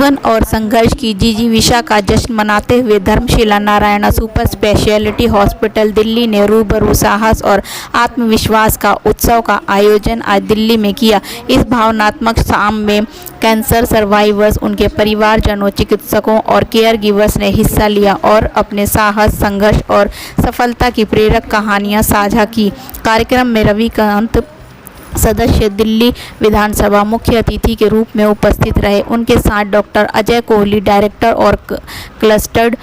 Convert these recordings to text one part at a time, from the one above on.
जीवन और संघर्ष की जिजीविषा का जश्न मनाते हुए Dharamshila Narayana super speciality hospital Delhi ने रूबरू साहस और आत्मविश्वास का उत्सव का आयोजन आज दिल्ली में किया। इस भावनात्मक शाम में कैंसर सर्वाइवर्स, उनके परिवारजनों, चिकित्सकों और केयर गिवर्स ने हिस्सा लिया और अपने साहस, संघर्ष और सफलता की प्रेरक कहानियां साझा की। कार्यक्रम में रविकांत सदस्य दिल्ली विधानसभा मुख्य अतिथि के रूप में उपस्थित रहे। उनके साथ डॉक्टर अजय कोहली, डायरेक्टर और clustered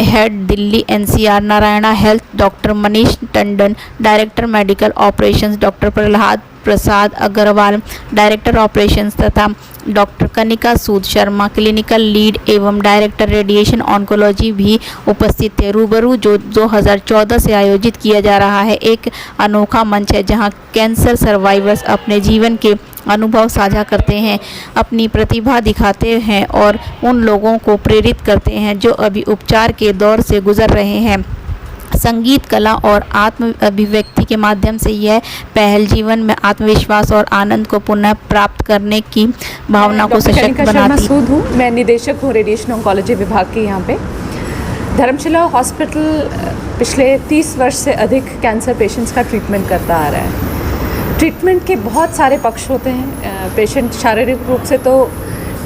head Delhi NCR Narayana Health, doctor Manish Tandon, director medical operations, doctor Prahlad Prasad Agarwal, director operations तथा doctor Kanika Sood Sharma, clinical lead एवं डायरेक्टर रेडिएशन ऑन्कोलॉजी भी उपस्थित थे। रूबरू जो 2014 से आयोजित किया जा रहा है, एक अनोखा मंच है जहां कैंसर सर्वाइवर्स अपने जीवन के अनुभव साझा करते हैं, अपनी प्रतिभा दिखाते हैं और उन लोगों को प्रेरित करते हैं जो अभी उपचार के दौर से गुजर रहे हैं। संगीत, कला और आत्म अभिव्यक्ति के माध्यम से यह पहल जीवन में आत्मविश्वास और आनंद को पुनः प्राप्त करने की भावना को सशक्त बनाती है। मैं निदेशक हूँ रेडिएशन ऑन्कोलॉजी विभाग की यहाँ पे। धर्मशिला हॉस्पिटल पिछले 30 वर्ष से अधिक कैंसर पेशेंट्स का ट्रीटमेंट करता आ रहा है। ट्रीटमेंट के बहुत सारे पक्ष होते हैं। पेशेंट शारीरिक रूप से तो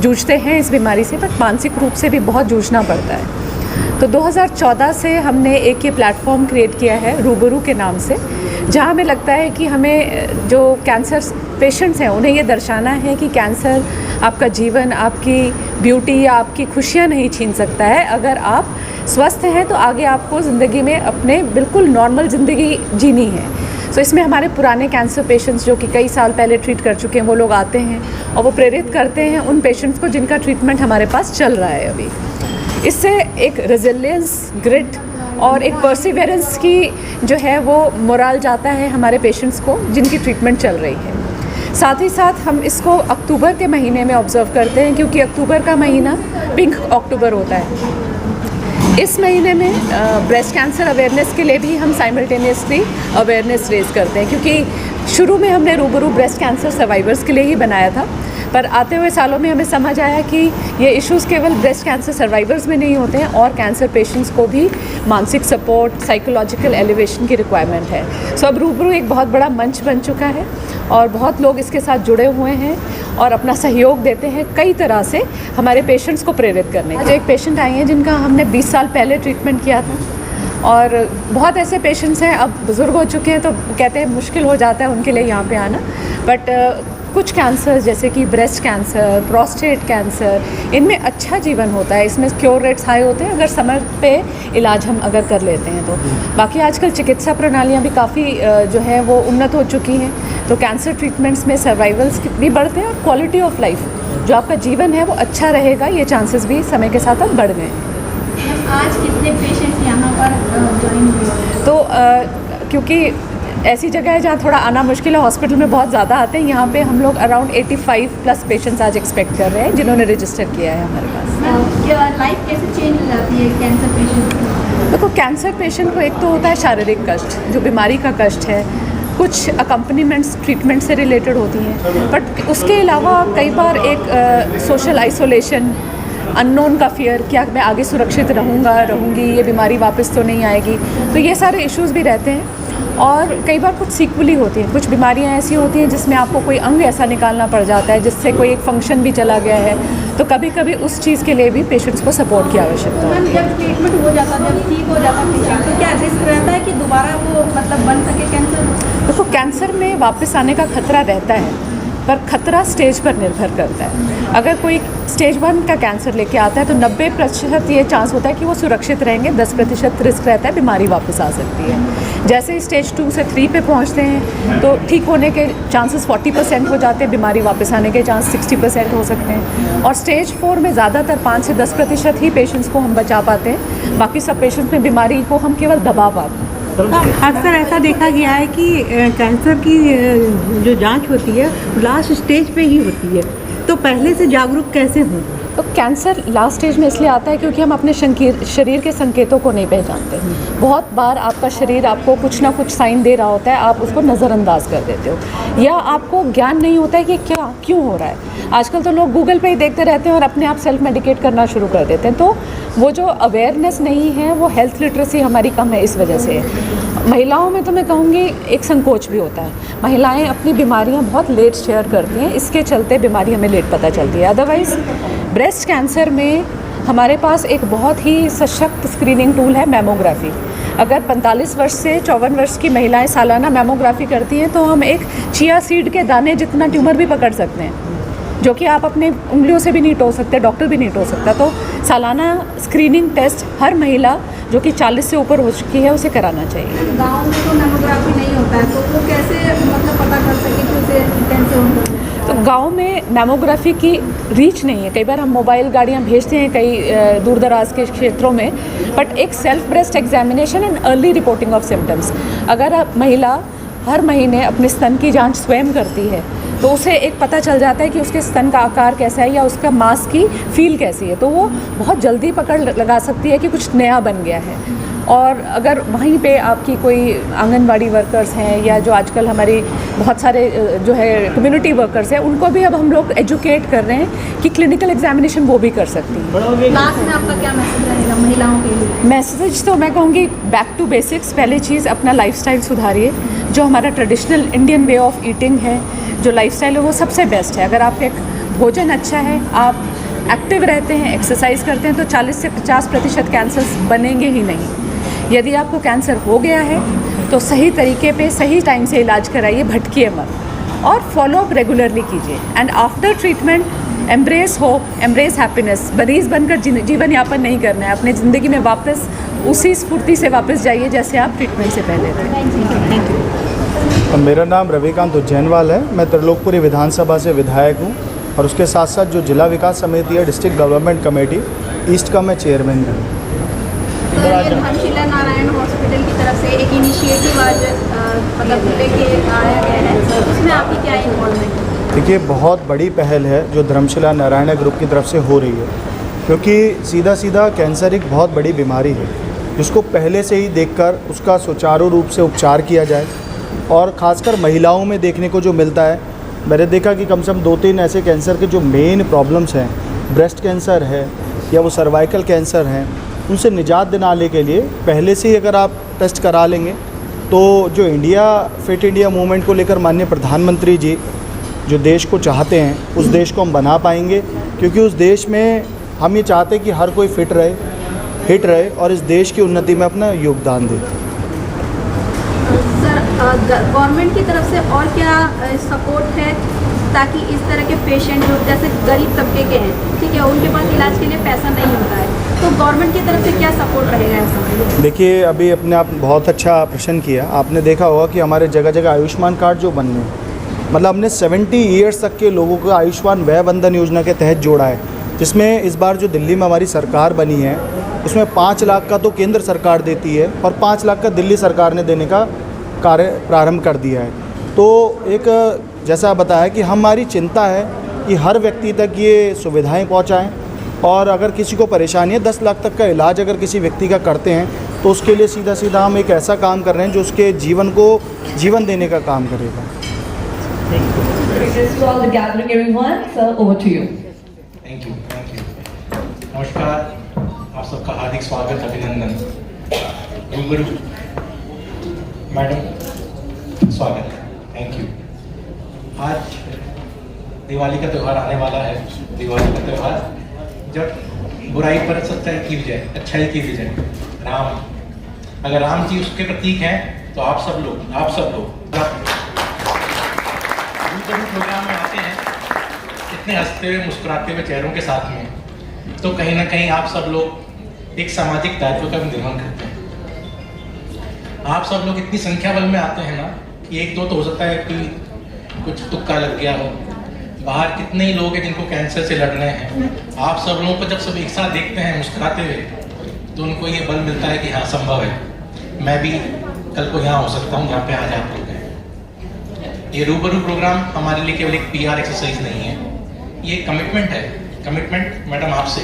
जूझते हैं इस बीमारी से, बट मानसिक रूप से भी बहुत जूझना पड़ता है। तो 2014 से हमने एक ये प्लेटफॉर्म क्रिएट किया है रूबरू के नाम से, जहाँ हमें लगता है कि हमें जो कैंसर पेशेंट्स हैं उन्हें ये दर्शाना है कि कैंसर आपका जीवन, आपकी ब्यूटी या आपकी खुशियाँ नहीं छीन सकता है। अगर आप स्वस्थ हैं तो आगे आपको ज़िंदगी में अपने बिल्कुल नॉर्मल ज़िंदगी जीनी है। सो इसमें हमारे पुराने कैंसर पेशेंट्स जो कि कई साल पहले ट्रीट कर चुके हैं वो लोग आते हैं और वो प्रेरित करते हैं उन पेशेंट्स को जिनका ट्रीटमेंट हमारे पास चल रहा है अभी। इससे एक रेजिलियंस, ग्रिट और एक परसिवेरेंस की जो है वो मोरल जाता है हमारे पेशेंट्स को जिनकी ट्रीटमेंट चल रही है। साथ ही साथ हम इसको अक्टूबर के महीने में ऑब्ज़र्व करते हैं, क्योंकि अक्टूबर का महीना पिंक अक्टूबर होता है। इस महीने में ब्रेस्ट कैंसर अवेयरनेस के लिए भी हम साइमल्टेनियसली अवेयरनेस रेज करते हैं, क्योंकि शुरू में हमने रूबरू ब्रेस्ट कैंसर सर्वाइवर्स के लिए ही बनाया था, पर आते हुए सालों में हमें समझ आया कि ये इश्यूज़ केवल ब्रेस्ट कैंसर सर्वाइवर्स में नहीं होते हैं और कैंसर पेशेंट्स को भी मानसिक सपोर्ट, साइकोलॉजिकल एलिवेशन की रिक्वायरमेंट है। सो अब रूबरू एक बहुत बड़ा मंच बन चुका है और बहुत लोग इसके साथ जुड़े हुए हैं और अपना सहयोग देते हैं कई तरह से हमारे पेशेंट्स को प्रेरित करने। आज एक पेशेंट आई हैं जिनका हमने 20 साल पहले ट्रीटमेंट किया था और बहुत ऐसे पेशेंट्स हैं अब बुज़ुर्ग हो चुके हैं तो कहते हैं मुश्किल हो जाता है उनके लिए यहाँ पे आना, बट कुछ कैंसर जैसे कि ब्रेस्ट कैंसर, प्रोस्टेट कैंसर, इनमें अच्छा जीवन होता है, इसमें क्योर रेट्स हाई होते हैं अगर समय पे इलाज हम अगर कर लेते हैं तो। बाकी आजकल चिकित्सा प्रणालियाँ भी काफ़ी जो है वो उन्नत हो चुकी हैं, तो कैंसर ट्रीटमेंट्स में सर्वाइवल्स भी बढ़ते हैं और क्वालिटी ऑफ लाइफ जो आपका जीवन है वो अच्छा रहेगा, ये चांसेस भी समय के साथ अब बढ़ गए हैं। आज कितने पेशेंट्स यहाँ पर ज्वाइन हुए? तो क्योंकि ऐसी जगह है जहाँ थोड़ा आना मुश्किल है, हॉस्पिटल में बहुत ज़्यादा आते हैं, यहाँ पे हम लोग अराउंड 85 प्लस पेशेंट्स आज एक्सपेक्ट कर रहे हैं जिन्होंने रजिस्टर किया है हमारे पास। लाइफ कैसे चेंज हो जाती है कैंसर पेशेंट की? देखो, कैंसर पेशेंट को एक तो होता है शारीरिक कष्ट, जो बीमारी का कष्ट है, कुछ अकम्पनीमेंट्स ट्रीटमेंट से रिलेटेड होती हैं, बट उसके अलावा कई बार एक सोशल आइसोलेशन, अननोन का फियर, क्या मैं आगे सुरक्षित रहूँगी, ये बीमारी वापस तो नहीं आएगी, तो ये सारे इश्यूज़ भी रहते हैं। और कई बार कुछ सीक्वली होती हैं, कुछ बीमारियां ऐसी होती हैं जिसमें आपको कोई अंग ऐसा निकालना पड़ जाता है जिससे कोई एक फंक्शन भी चला गया है, तो कभी कभी उस चीज़ के लिए भी पेशेंट्स को सपोर्ट की आवश्यकता होती है। जब ट्रीटमेंट हो जाता है, जब ठीक हो जाता है पेशेंट, तो क्या रिस्क रहता है कि दोबारा वो मतलब बन सके कैंसर? देखो, कैंसर में वापस आने का खतरा रहता है, पर खतरा स्टेज पर निर्भर करता है। अगर कोई स्टेज 1 का कैंसर लेके आता है तो 90% ये चांस होता है कि वो सुरक्षित रहेंगे, 10% रिस्क रहता है बीमारी वापस आ सकती है। जैसे ही स्टेज 2 से 3 पे पहुंचते हैं तो ठीक होने के चांसेस 40% हो जाते हैं, बीमारी वापस आने के चांस 60% हो सकते हैं। और स्टेज 4 में ज़्यादातर 5 से 10% ही पेशेंट्स को हम बचा पाते हैं, बाकी सब पेशेंट्स में बीमारी को हम केवल दबा पाते हैं। अक्सर ऐसा देखा गया है कि कैंसर की जो जांच होती है लास्ट स्टेज पे ही होती है, तो पहले से जागरूक कैसे हों? तो कैंसर लास्ट स्टेज में इसलिए आता है क्योंकि हम अपने शरीर के संकेतों को नहीं पहचानते। बहुत बार आपका शरीर आपको कुछ ना कुछ साइन दे रहा होता है, आप उसको नज़रअंदाज कर देते हो, या आपको ज्ञान नहीं होता है कि क्या क्यों हो रहा है। आजकल तो लोग गूगल पे ही देखते रहते हैं और अपने आप सेल्फ मेडिकेट करना शुरू कर देते हैं। तो वो जो अवेयरनेस नहीं है, वो हेल्थ लिटरेसी हमारी कम है, इस वजह से। महिलाओं में तो मैं कहूँगी एक संकोच भी होता है। महिलाएं अपनी बीमारियां बहुत लेट शेयर करती हैं, इसके चलते बीमारी हमें लेट पता चलती है। अदरवाइज़ ब्रेस्ट कैंसर में हमारे पास एक बहुत ही सशक्त स्क्रीनिंग टूल है, मैमोग्राफी। अगर 45 वर्ष से 54 वर्ष की महिलाएं सालाना मैमोग्राफी करती हैं तो हम एक चिया सीड के दाने जितना ट्यूमर भी पकड़ सकते हैं, जो कि आप अपने उंगलियों से भी नहीं टो सकते, डॉक्टर भी नहीं टो सकता। तो सालाना स्क्रीनिंग टेस्ट हर महिला जो कि 40 से ऊपर हो चुकी है उसे कराना चाहिए। गांव में तो मैमोग्राफी नहीं होता है, तो वो कैसे मतलब पता कर सके कि उसे कैंसर हो? तो गांव में मैमोग्राफी की रीच नहीं है। कई बार हम मोबाइल गाड़ियां भेजते हैं कई दूर दराज के क्षेत्रों में, बट एक self breast examination and early reporting of symptoms, अगर आप महिला हर महीने अपने स्तन की जांच स्वयं करती है तो उसे एक पता चल जाता है कि उसके स्तन का आकार कैसा है या उसका मांस की फील कैसी है, तो वो बहुत जल्दी पकड़ लगा सकती है कि कुछ नया बन गया है। और अगर वहीं पे आपकी कोई आंगनवाड़ी वर्कर्स हैं या जो आजकल हमारी बहुत सारे जो है कम्युनिटी वर्कर्स हैं, उनको भी अब हम लोग एजुकेट कर रहे हैं कि क्लिनिकल एग्जामिनेशन वो भी कर सकती हैं। लास्ट में आपका क्या मैसेज रहेगा महिलाओं के लिए? मैसेज तो मैं कहूँगी बैक टू बेसिक्स। पहली चीज़ अपना लाइफस्टाइल सुधारिए। जो हमारा traditional Indian way of eating है, जो लाइफस्टाइल है, वो सबसे बेस्ट है। अगर आपका भोजन अच्छा है, आप एक्टिव रहते हैं, एक्सरसाइज करते हैं, तो 40 से 50% कैंसर्स बनेंगे ही नहीं। यदि आपको कैंसर हो गया है तो सही तरीके पे सही टाइम से इलाज कराइए, भटकिए मत, और फॉलोअप रेगुलरली कीजिए। And after treatment embrace hope, embrace happiness. मरीज बनकर जीवन यापन नहीं करना है, अपनी ज़िंदगी में वापस उसी स्फूर्ति से वापस जाइए जैसे आप ट्रीटमेंट से पहले थे। Thank you. मेरा नाम रविकांत उज्जैनवाल है। मैं त्रिलोकपुरी विधानसभा से विधायक हूँ और उसके साथ साथ जो जिला विकास समिति है, डिस्ट्रिक्ट डेवलपमेंट कमेटी ईस्ट का मैं चेयरमैन हूँ। तो ये धर्मशिला नारायण हॉस्पिटल की तरफ से एक इनिशिएटिव आज मतलब लेके आया गया है, उसमें आपकी क्या इन्वॉल्वमेंट है? देखिए, बहुत बड़ी पहल है जो धर्मशिला नारायण ग्रुप की तरफ से हो रही है, क्योंकि सीधा सीधा कैंसर एक बहुत बड़ी बीमारी है जिसको पहले से ही देखकर उसका सुचारू रूप से उपचार किया जाए। और ख़ासकर महिलाओं में देखने को जो मिलता है, मैंने देखा कि कम से कम 2-3 ऐसे कैंसर के जो मेन प्रॉब्लम्स हैं, ब्रेस्ट कैंसर है या वो सर्वाइकल कैंसर हैं, उनसे निजात दिलाने के लिए पहले से ही अगर आप टेस्ट करा लेंगे तो जो फिट इंडिया मूवमेंट को लेकर माननीय प्रधानमंत्री जी जो देश को चाहते हैं, उस देश को हम बना पाएंगे। क्योंकि उस देश में हम ये चाहते हैं कि हर कोई फिट रहे और इस देश की उन्नति में अपना योगदान दे। सर, गवर्नमेंट की तरफ से और क्या सपोर्ट है ताकि इस तरह के पेशेंट जो जैसे गरीब तबके के हैं, ठीक है, उनके पास इलाज के लिए पैसा नहीं होता है, तो गवर्नमेंट की तरफ से क्या सपोर्ट रहेगा ऐसा? देखिए, अभी अपने आप बहुत अच्छा प्रश्न किया। आपने देखा होगा कि हमारे जगह जगह आयुष्मान कार्ड जो बन रहे हैं, मतलब हमने 70 ईयर्स तक के लोगों को आयुष्मान व्यय बंधन योजना के तहत जोड़ा है, जिसमें इस बार जो दिल्ली में हमारी सरकार बनी है उसमें 5 लाख का तो केंद्र सरकार देती है और 5 लाख का दिल्ली सरकार ने देने का कार्य प्रारंभ कर दिया है। तो एक जैसा बताया कि हमारी चिंता है कि हर व्यक्ति तक ये सुविधाएं पहुंचाएं, और अगर किसी को परेशानी है 10 लाख तक का इलाज अगर किसी व्यक्ति का करते हैं तो उसके लिए सीधा सीधा हम एक ऐसा काम कर रहे हैं जो उसके जीवन को जीवन देने का काम करेगा। Thank you. नमस्कार, आप सबका हार्दिक स्वागत, अभिनंदन। रूबरू मैडम, स्वागत है, थैंक यू। आज दिवाली का त्यौहार आने वाला है। दिवाली का त्यौहार जब बुराई पर सच्चाई की विजय, अच्छाई की विजय, राम, अगर राम जी उसके प्रतीक हैं तो आप सब लोग प्रोग्राम में आते हैं इतने हंसते हुए मुस्कुराते हुए चेहरों के साथ में, तो कहीं ना कहीं आप सब लोग एक सामाजिक दायित्व का निर्वहन करते हैं। आप सब लोग इतनी संख्या बल में आते हैं ना कि 1-2 तो हो सकता है कि कुछ तुक्का लग गया हो। बाहर कितने ही लोग हैं जिनको कैंसर से लड़ रहे हैं। आप सब लोगों को जब सब एक साथ देखते हैं मुस्कुराते हुए, तो उनको ये बल मिलता है कि हाँ, संभव है, मैं भी कल को यहाँ हो सकता हूँ जहाँ पे आज आप लोग हैं। ये रूबरू प्रोग्राम हमारे लिए केवल एक PR एक्सरसाइज नहीं है, ये कमिटमेंट है कमिटमेंट मैडम आपसे,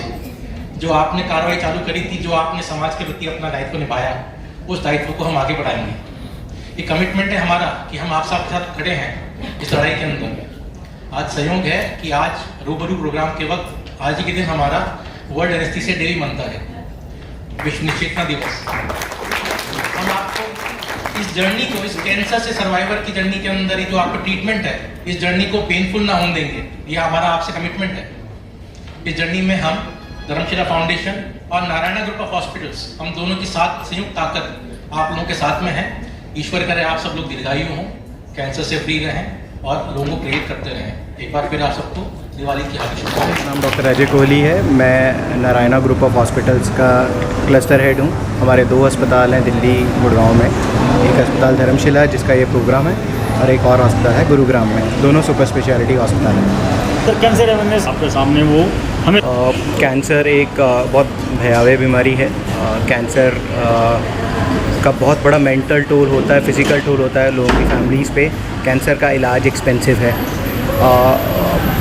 जो आपने कार्रवाई चालू करी थी, जो आपने समाज के प्रति अपना दायित्व निभाया, उस दायित्व को हम आगे बढ़ाएंगे। ये कमिटमेंट है हमारा कि हम आप सबके साथ खड़े हैं इस लड़ाई के अंदर। आज संयोग है कि आज रूबरू प्रोग्राम के वक्त आज ही के दिन हमारा वर्ल्ड एनेस्थीसिया डे भी मनता है, विश्व निश्चेतना दिवस। हम आपको इस जर्नी को, इस कैंसर से सर्वाइवर की जर्नी के अंदर ही जो आपका ट्रीटमेंट है, इस जर्नी को पेनफुल ना होने देंगे। ये हमारा आपसे कमिटमेंट है। इस जर्नी में हम धर्मशिला फाउंडेशन और नारायणा ग्रुप ऑफ हॉस्पिटल्स, हम दोनों की साथ संयुक्त ताकत आप लोगों के साथ में है। ईश्वर करे आप सब लोग दीर्घायु हों, कैंसर से फ्री रहें और लोगों को प्रेरित करते रहें। एक बार फिर आप सबको दिवाली की हार्दिक शुभकामनाएं। मेरा नाम डॉक्टर अजय कोहली है। मैं नारायणा ग्रुप ऑफ हॉस्पिटल्स का क्लस्टर हेड हूँ। हमारे 2 अस्पताल हैं दिल्ली गुड़गांव में, एक अस्पताल धर्मशिला जिसका ये प्रोग्राम है, और एक और अस्पताल है गुरुग्राम में। दोनों सुपर स्पेशलिटी अस्पताल हैं। सर, कैंसर अवेयरनेस आपके सामने वो हमें कैंसर एक बहुत भयावह बीमारी है। कैंसर का बहुत बड़ा मेंटल टोल होता है, फिज़िकल टोल होता है लोगों की फैमिलीज़ पे। कैंसर का इलाज एक्सपेंसिव है,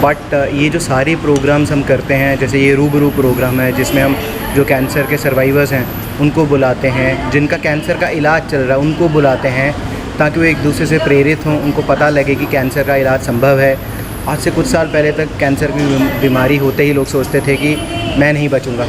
बट ये जो सारे प्रोग्राम्स हम करते हैं, जैसे ये रूबरू प्रोग्राम है जिसमें हम जो कैंसर के सर्वाइवर्स हैं उनको बुलाते हैं, जिनका कैंसर का इलाज चल रहा है उनको बुलाते हैं, ताकि वो एक दूसरे से प्रेरित हों, उनको पता लगे कि कैंसर का इलाज संभव है। आज से कुछ साल पहले तक कैंसर की बीमारी होते ही लोग सोचते थे कि मैं नहीं बचूंगा।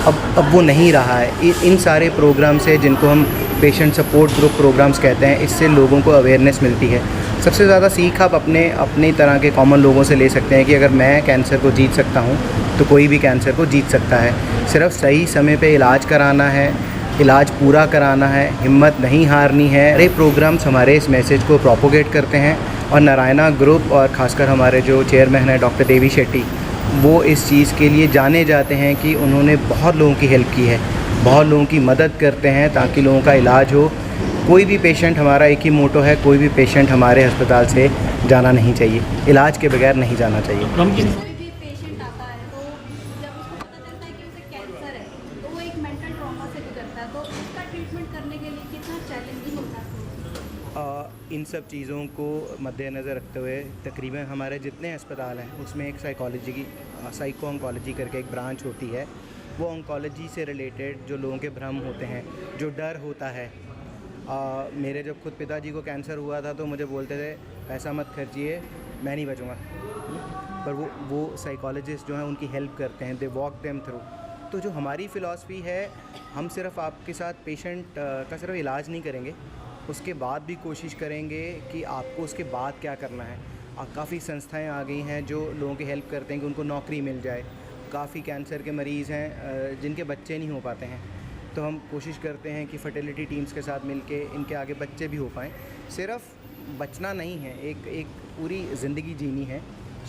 अब वो नहीं रहा है। इन सारे प्रोग्राम से, जिनको हम पेशेंट सपोर्ट ग्रुप प्रोग्राम्स कहते हैं, इससे लोगों को अवेयरनेस मिलती है। सबसे ज़्यादा सीख आप अपनी तरह के कॉमन लोगों से ले सकते हैं कि अगर मैं कैंसर को जीत सकता हूँ तो कोई भी कैंसर को जीत सकता है। सिर्फ सही समय पे इलाज कराना है, इलाज पूरा कराना है, हिम्मत नहीं हारनी है। ये प्रोग्राम्स हमारे इस मैसेज को प्रोपोगेट करते हैं, और नारायणा ग्रुप और ख़ासकर हमारे जो चेयरमैन हैं डॉक्टर देवी शेट्टी, वो इस चीज़ के लिए जाने जाते हैं कि उन्होंने बहुत लोगों की हेल्प की है, बहुत लोगों की मदद करते हैं ताकि लोगों का इलाज हो। कोई भी पेशेंट, हमारा एक ही मोटो है, कोई भी पेशेंट हमारे अस्पताल से जाना नहीं चाहिए, इलाज के बगैर नहीं जाना चाहिए। कोई भी पेशेंट आता है तो जब उसको पता चलता है कि उसे कैंसर है तो वो एक मेंटल ट्रॉमा से गुजरता है, तो उसका ट्रीटमेंट करने के लिए कितना चैलेंजिंग होता है? इन सब चीज़ों को मद्देनज़र रखते हुए तकरीबन हमारे जितने अस्पताल हैं उसमें एक साइको ऑन्कोलॉजी करके एक ब्रांच होती है। वो ऑन्कोलॉजी से रिलेटेड जो लोगों के भ्रम होते हैं, जो डर होता है। मेरे जब खुद पिताजी को कैंसर हुआ था तो मुझे बोलते थे पैसा मत खर्चिए, मैं नहीं बचूँगा, पर वो साइकोलॉजिस्ट जो हैं उनकी हेल्प करते हैं, दे वॉक देम थ्रू। तो जो हमारी फ़िलॉसफी है, हम सिर्फ आपके साथ पेशेंट का सिर्फ इलाज नहीं करेंगे, उसके बाद भी कोशिश करेंगे कि आपको उसके बाद क्या करना है। काफ़ी संस्थाएं आ गई हैं जो लोगों की हेल्प करते हैं कि उनको नौकरी मिल जाए। काफ़ी कैंसर के मरीज़ हैं जिनके बच्चे नहीं हो पाते हैं, तो हम कोशिश करते हैं कि फर्टिलिटी टीम्स के साथ मिलके इनके आगे बच्चे भी हो पाएँ। सिर्फ बचना नहीं है, एक पूरी ज़िंदगी जीनी है।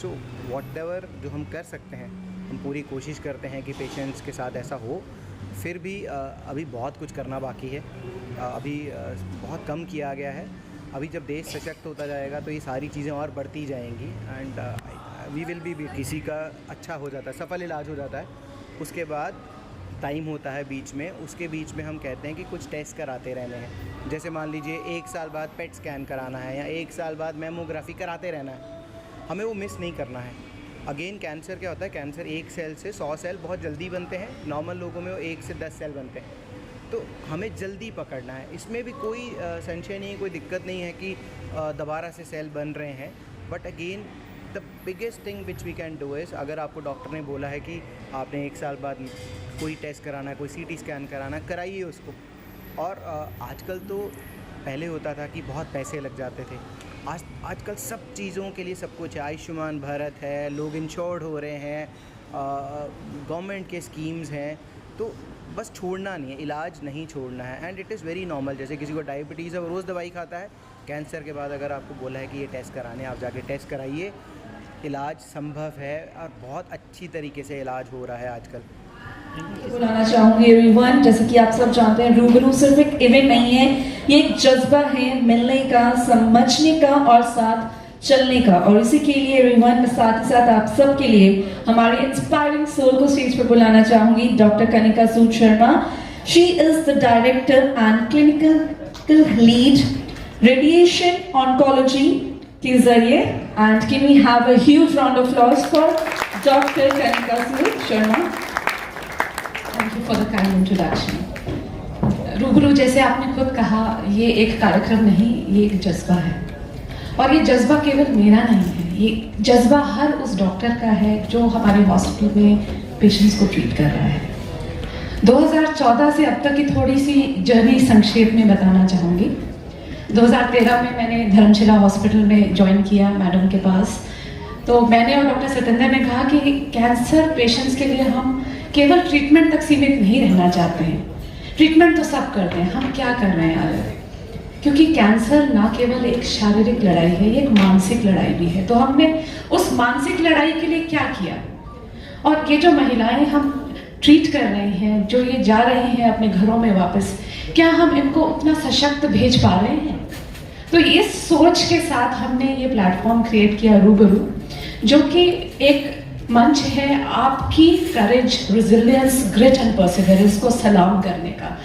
सो व्हाटएवर जो हम कर सकते हैं, हम पूरी कोशिश करते हैं कि पेशेंट्स के साथ ऐसा हो। फिर भी अभी बहुत कुछ करना बाकी है, अभी बहुत कम किया गया है। अभी जब देश सशक्त होता जाएगा तो ये सारी चीज़ें और बढ़ती जाएंगी, एंड वी विल बी किसी का अच्छा हो जाता है, सफल इलाज हो जाता है, उसके बाद टाइम होता है बीच में, उसके बीच में हम कहते हैं कि कुछ टेस्ट कराते रहने हैं। जैसे मान लीजिए 1 साल बाद पेट स्कैन कराना है, या 1 साल बाद मेमोग्राफी कराते रहना है, हमें वो मिस नहीं करना है। अगेन कैंसर क्या होता है, कैंसर 1 सेल से 100 सेल बहुत जल्दी बनते हैं, नॉर्मल लोगों में वो 1 से 10 सेल बनते हैं, तो हमें जल्दी पकड़ना है। इसमें भी कोई संशय नहीं है, कोई दिक्कत नहीं है कि दोबारा से सेल बन रहे हैं। But again the biggest thing which we can do is, अगर आपको डॉक्टर ने बोला है कि आपने 1 साल बाद कोई टेस्ट कराना है, कोई CT स्कैन कराना, कराइए उसको। और आजकल तो पहले होता था कि बहुत पैसे लग जाते थे, आजकल सब चीज़ों के लिए सब कुछ है। आयुष्मान भारत है, लोग इंश्योर्ड हो रहे हैं, गवर्नमेंट के स्कीम्स हैं, तो बस छोड़ना नहीं है, इलाज नहीं छोड़ना है। And it is very normal. जैसे किसी को डायबिटीज़ है, वो रोज़ दवाई खाता है, कैंसर के बाद अगर आपको बोला है कि ये टेस्ट कराने, आप जाके टेस्ट कराइए, इलाज संभव है और बहुत अच्छी तरीके से इलाज हो रहा है आजकल। बुलाना चाहूँगी एवरीवन, जैसे कि आप सब जानते हैं रूबरू सिर्फ एक इवेंट नहीं है, ये एक जज्बा है मिलने का, समझने का और साथ चलने का। और इसी के लिए एवरीवन, साथ ही साथ आप सब के लिए हमारे इंस्पायरिंग सोल को स्टेज पर बुलाना चाहूँगी doctor Kanika Sood Sharma. She is the director and clinical lead radiation oncology के जरिए, and can we have a huge round of applause for Dr. Kanika Sharma. Thank you for the kind introduction. रूबरू, जैसे आपने खुद कहा, ये एक कार्यक्रम नहीं, ये एक जज्बा है। और ये जज्बा केवल मेरा नहीं है, ये जज्बा हर उस डॉक्टर का है जो हमारे हॉस्पिटल में पेशेंट्स को ट्रीट कर रहा है। 2014 से अब तक की थोड़ी सी जर्नी संक्षेप में बताना चाहूँगी। 2013 में मैंने धर्मशिला हॉस्पिटल में ज्वाइन किया मैडम के पास। तो मैंने और डॉक्टर सतेंद्र ने कहा कि कैंसर पेशेंट्स के लिए हम केवल ट्रीटमेंट तक सीमित नहीं रहना चाहते हैं। ट्रीटमेंट तो सब करते हैं, हम क्या कर रहे हैं अलग, क्योंकि कैंसर ना केवल एक शारीरिक लड़ाई है, ये एक मानसिक लड़ाई भी है। तो हमने उस मानसिक लड़ाई के लिए क्या किया, और ये जो महिलाएं हम ट्रीट कर रहे हैं, जो ये जा रहे हैं अपने घरों में वापस, क्या हम इनको उतना सशक्त भेज पा रहे हैं? तो इस सोच के साथ हमने ये प्लेटफॉर्म क्रिएट किया रूबरू, जो कि एक मंच है आपकी करेज, रेजिलियंस, ग्रिट एंड परसिवरेंस को सलाम करने का।